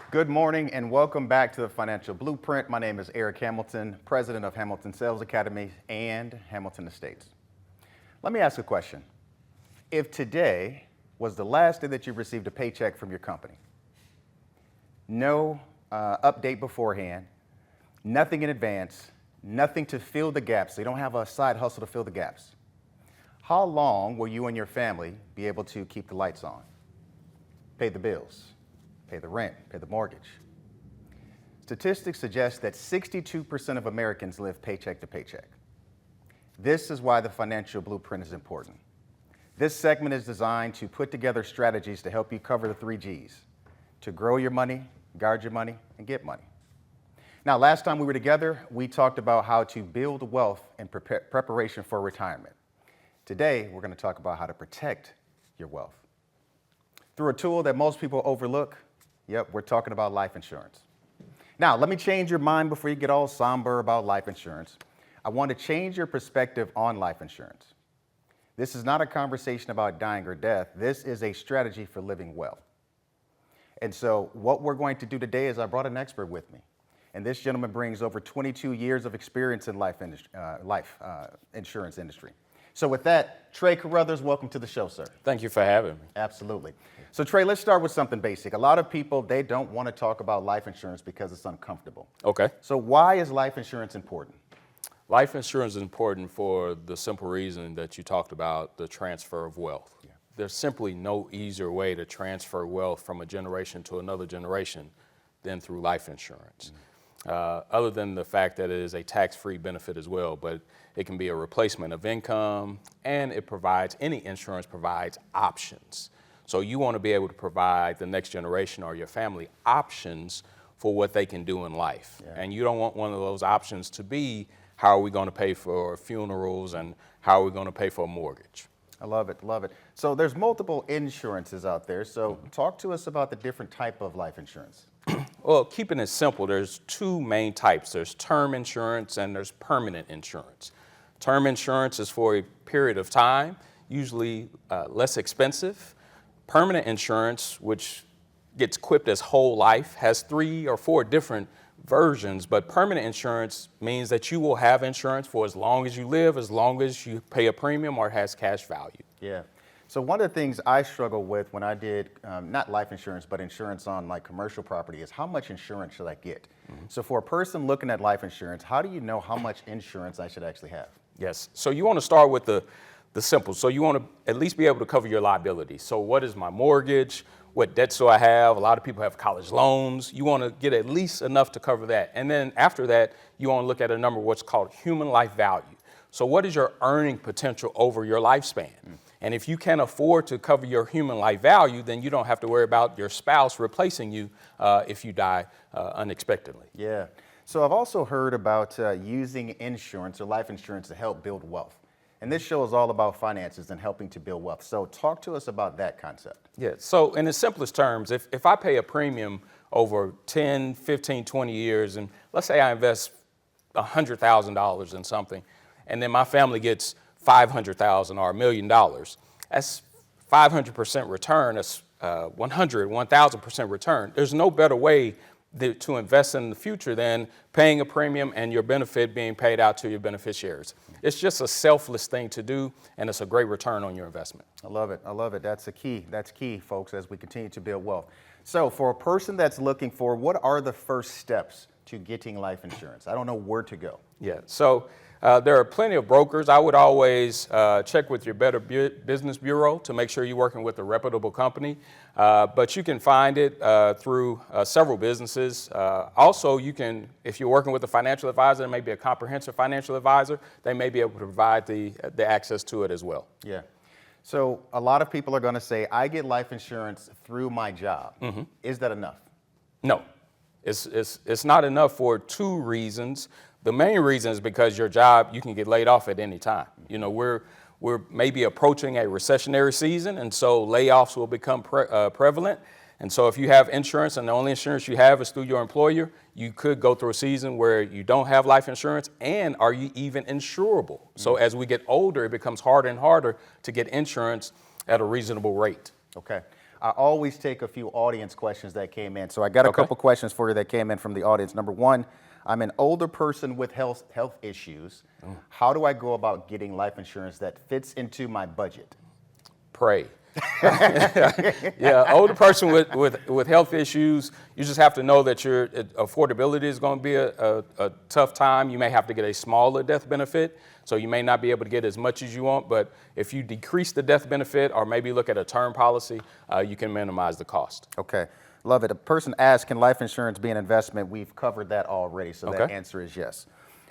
Good morning and welcome back to the Financial Blueprint. My name is Eric Hamilton, president of Hamilton Sales Academy and Hamilton Estates. Let me ask a question. If today was the last day that you received a paycheck from your company, no update beforehand, nothing in advance, nothing to fill the gaps, so you don't have a side hustle to fill the gaps, how long will you and your family be able to keep the lights on, pay the bills, pay the rent, pay the mortgage? Statistics suggest that 62% of Americans live paycheck to paycheck. This is why the Financial Blueprint is important. This segment is designed to put together strategies to help you cover the 3 G's, to grow your money, guard your money, and get money. Now, last time we were together, we talked about how to build wealth in preparation for retirement. Today, we're going to talk about how to protect your wealth. Through a tool that most people overlook, we're talking about life insurance. Now, let me change your mind before you get all somber about life insurance. I want to change your perspective on life insurance. This is not a conversation about dying or death. This is a strategy for living well. And so what we're going to do today is I brought an expert with me. And this gentleman brings over 22 years of experience in life insurance industry. So with that, Tre Carruthers, welcome to the show, sir. Thank you for having me. Absolutely. So Tre, let's start with something basic. A lot of people, they don't want to talk about life insurance because it's uncomfortable. Okay. So why is life insurance important? Life insurance is important for the simple reason that you talked about, the transfer of wealth. Yeah. There's simply no easier way to transfer wealth from a generation to another generation than through life insurance. Other than the fact that it is a tax-free benefit as well, but it can be a replacement of income, and any insurance provides options. So you want to be able to provide the next generation or your family options for what they can do in life. Yeah. And you don't want one of those options to be, how are we going to pay for funerals and how are we going to pay for a mortgage? I love it, love it. So there's multiple insurances out there. So talk to us about the different type of life insurance. Well, keeping it simple, there's 2 main types. There's term insurance and there's permanent insurance. Term insurance is for a period of time, usually less expensive. Permanent insurance, which gets equipped as whole life, has 3 or 4 different versions, but permanent insurance means that you will have insurance for as long as you live, as long as you pay a premium or it has cash value. Yeah. So one of the things I struggle with when I did, not life insurance, but insurance on like commercial property is how much insurance should I get? So for a person looking at life insurance, how do you know how much insurance I should actually have? Yes. So you want to start with the simple. So you want to at least be able to cover your liability. So what is my mortgage? What debts do I have? A lot of people have college loans. You want to get at least enough to cover that. And then after that, you want to look at a number, what's called human life value. So what is your earning potential over your lifespan? And if you can't afford to cover your human life value, then you don't have to worry about your spouse replacing you if you die unexpectedly. Yeah. So I've also heard about using insurance or life insurance to help build wealth. And this show is all about finances and helping to build wealth. So talk to us about that concept. Yeah. So in the simplest terms, if I pay a premium over 10, 15, 20 years, and let's say I invest $100,000 in something, and then my family gets $500,000 or $1 million, that's 500% return, that's 1,000% return. There's no better way to invest in the future than paying a premium and your benefit being paid out to your beneficiaries. It's just a selfless thing to do, and it's a great return on your investment. I love it. I love it. That's the key. That's key, folks, as we continue to build wealth. So for a person that's looking for, what are the first steps to getting life insurance? I don't know where to go. Yeah. So there are plenty of brokers. I would always check with your Better Business Bureau to make sure you're working with a reputable company. But you can find it through several businesses. Also, you can, if you're working with a financial advisor, it may be a comprehensive financial advisor, they may be able to provide the access to it as well. Yeah. So a lot of people are going to say, I get life insurance through my job. Is that enough? No. It's not enough for 2 reasons. The main reason is because your job, you can get laid off at any time. You know, we're maybe approaching a recessionary season, and so layoffs will become prevalent. And so if you have insurance and the only insurance you have is through your employer, you could go through a season where you don't have life insurance, and are you even insurable? So as we get older, it becomes harder and harder to get insurance at a reasonable rate. Okay. I always take a few audience questions that came in. So I got a couple questions for you that came in from the audience. Number one, I'm an older person with health issues. How do I go about getting life insurance that fits into my budget? Pray. Yeah, older person with health issues, you just have to know that your affordability is going to be a tough time. You may have to get a smaller death benefit, so you may not be able to get as much as you want, but if you decrease the death benefit or maybe look at a term policy, you can minimize the cost. Okay, love it. A person asked, can life insurance be an investment? We've covered that already, so that answer is yes.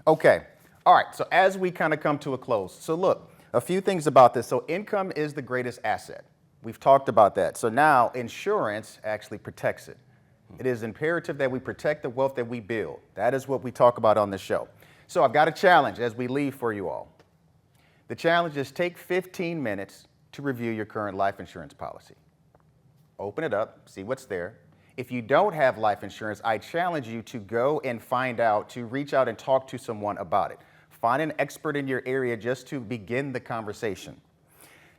Okay, all right, so as we kind of come to a close, so look, a few things about this. So income is the greatest asset. We've talked about that. So now insurance actually protects it. It is imperative that we protect the wealth that we build. That is what we talk about on this show. So I've got a challenge as we leave for you all. The challenge is take 15 minutes to review your current life insurance policy. Open it up, see what's there. If you don't have life insurance, I challenge you to go and find out, to reach out and talk to someone about it. Find an expert in your area just to begin the conversation.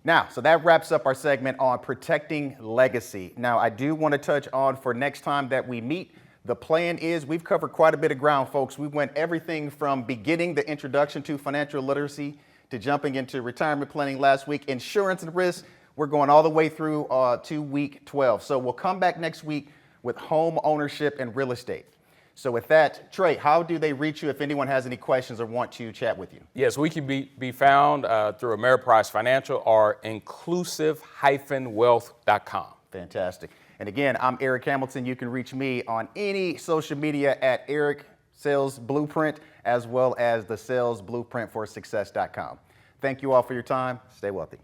Now, so that wraps up our segment on protecting legacy. Now, I do want to touch on for next time that we meet, the plan is we've covered quite a bit of ground, folks. We went everything from beginning the introduction to financial literacy to jumping into retirement planning last week, insurance and risk. We're going all the way through to week 12. So we'll come back next week with home ownership and real estate. So with that, Trey, how do they reach you if anyone has any questions or want to chat with you? Yes, we can be found through Ameriprise Financial or inclusive-wealth.com. Fantastic. And again, I'm Eric Hamilton. You can reach me on any social media at Eric Sales Blueprint, as well as the Sales Blueprint for Success.com. Thank you all for your time. Stay wealthy.